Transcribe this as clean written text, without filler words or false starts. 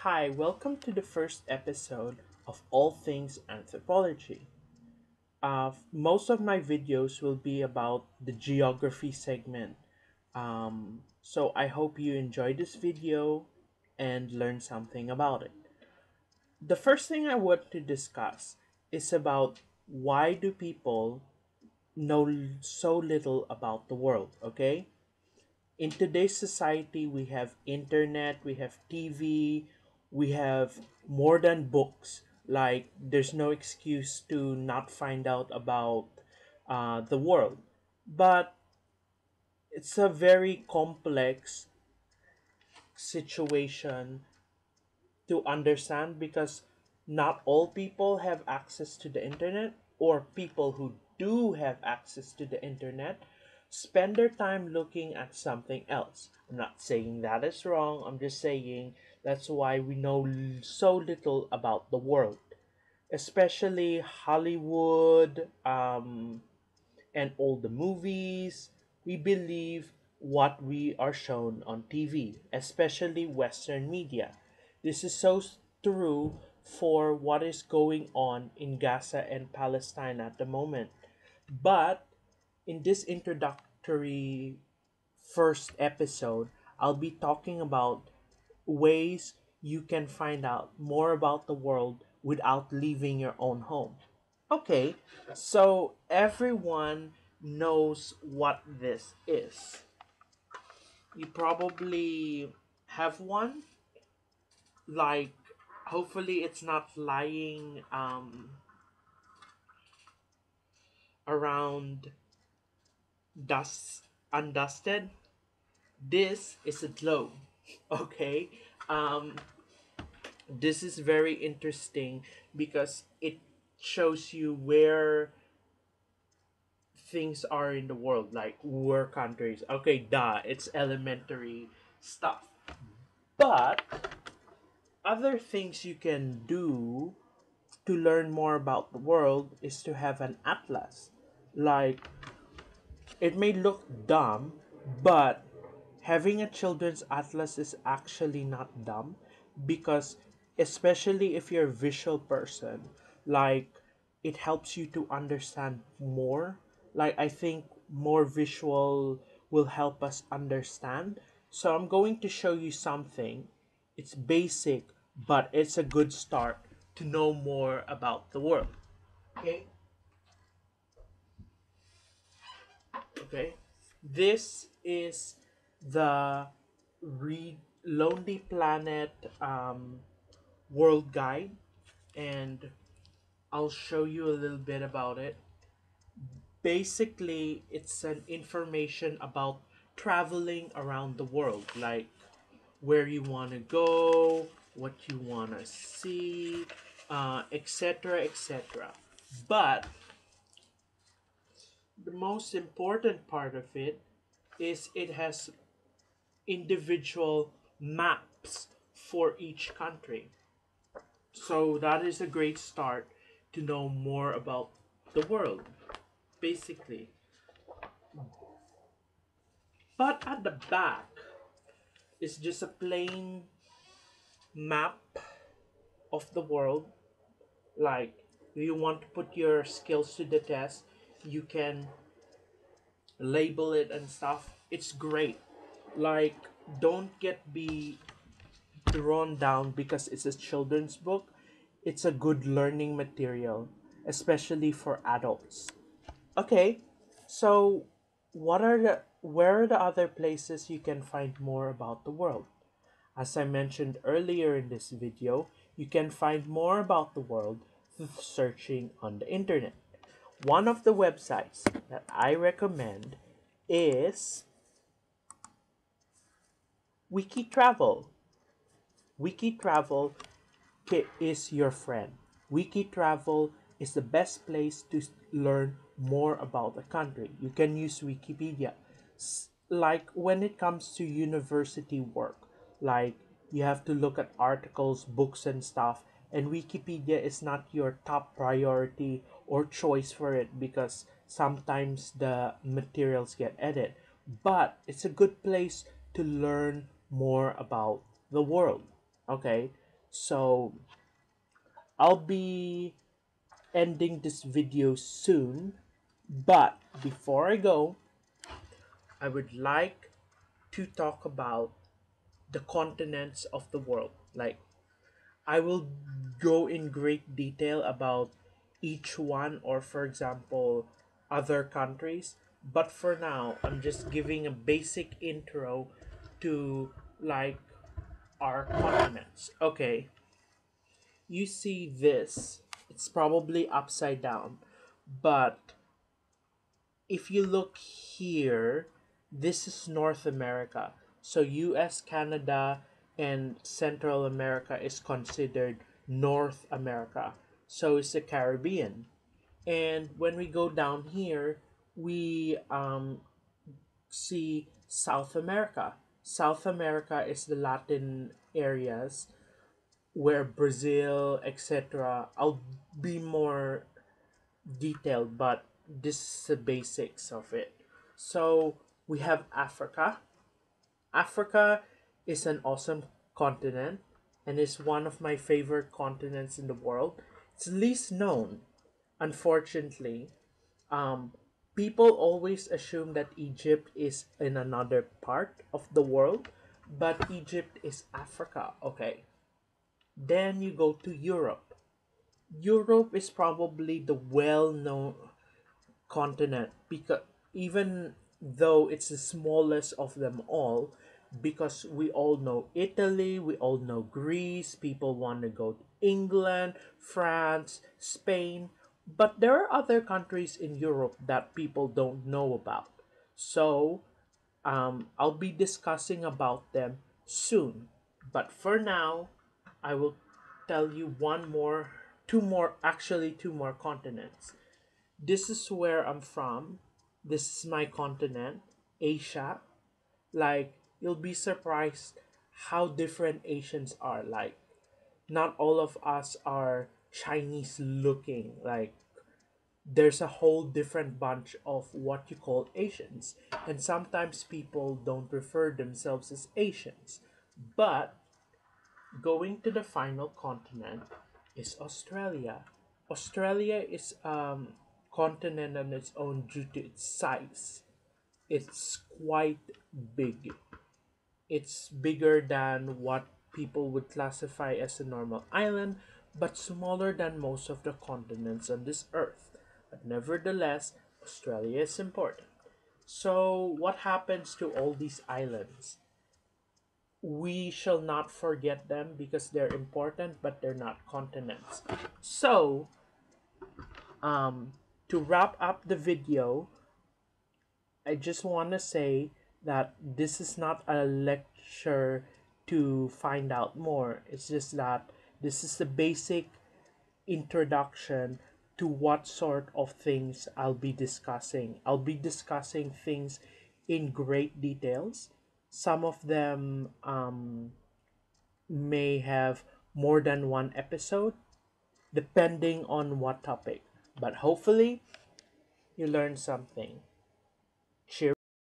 Hi, welcome to the first episode of All Things Anthropology. Most of my videos will be about the geography segment. So I hope you enjoy this video and learn something about it. The first thing I want to discuss is about why do people know so little about the world, okay? In today's society, we have internet, we have TV, we have more than books. Like, there's no excuse to not find out about the world. But it's a very complex situation to understand because not all people have access to the internet, or people who do have access to the internet spend their time looking at something else. I'm not saying that is wrong, I'm just saying that's why we know so little about the world, especially Hollywood, and all the movies. We believe what we are shown on TV, especially Western media. This is so true for what is going on in Gaza and Palestine at the moment. But in this introductory first episode, I'll be talking about ways you can find out more about the world without leaving your own home. Okay, so everyone knows what this is. You probably have one. Like, hopefully, it's not lying around dust undusted. This is a globe. Okay, um, this is very interesting because it shows you where things are in the world, like where countries. Okay, duh, it's elementary stuff. But other things you can do to learn more about the world is to have an atlas. Like, it may look dumb, but having a children's atlas is actually not dumb because, especially if you're a visual person, like, it helps you to understand more. Like, I think more visual will help us understand. So I'm going to show you something. It's basic, but it's a good start to know more about the world. Okay? Okay. This is the Lonely Planet World Guide, and I'll show you a little bit about it. Basically, it's an information about traveling around the world, like where you want to go, what you want to see, etc., etc. But the most important part of it is it has individual maps for each country. So that is a great start to know more about the world, basically. But at the back is just a plain map of the world. Like, if you want to put your skills to the test, you can label it and stuff. It's great. Like, don't get be drawn down because it's a children's book. It's a good learning material, especially for adults. Okay, so where are the other places you can find more about the world? As I mentioned earlier in this video, you can find more about the world through searching on the internet. One of the websites that I recommend is WikiTravel. WikiTravel is your friend. WikiTravel is the best place to learn more about a country. You can use Wikipedia. Like, when it comes to university work, like, you have to look at articles, books, and stuff, and Wikipedia is not your top priority or choice for it because sometimes the materials get edited. But it's a good place to learn more about the world. Okay, So I'll be ending this video soon, but before I go, I would like to talk about the continents of the world. Like, I will go in great detail about each one, or for example, other countries. But for now, I'm just giving a basic intro to like our continents. Okay, you see this, it's probably upside down, but if you look here, this is North America. So US, Canada, and Central America is considered North America. So is the Caribbean. And when we go down here, we see South America. South America is the Latin areas where Brazil, etc. I'll be more detailed, but this is the basics of it. So we have Africa. Africa is an awesome continent and is one of my favorite continents in the world. It's least known, unfortunately. Um, People always assume that Egypt is in another part of the world, but Egypt is Africa. Okay. Then you go to Europe. Europe is probably the well known continent, because even though it's the smallest of them all, because we all know Italy, we all know Greece, people want to go to England, France, Spain, but there are other countries in Europe that people don't know about. So I'll be discussing about them soon, but for now I will tell you one more, two more continents. This is where I'm from. This is my continent, Asia. Like, you'll be surprised how different Asians are. Like, not all of us are Chinese looking. Like, there's a whole different bunch of what you call Asians. And sometimes people don't refer themselves as Asians. But going to the final continent is Australia. Australia is continent on its own due to its size. It's quite big. It's bigger than what people would classify as a normal island, but smaller than most of the continents on this earth. But nevertheless, Australia is important. So, what happens to all these islands? We shall not forget them because they're important, but they're not continents. So, um, to wrap up the video, I just want to say that this is not a lecture to find out more. It's just that this is the basic introduction to what sort of things I'll be discussing. I'll be discussing things in great details. Some of them may have more than one episode, depending on what topic. But hopefully, you learn something.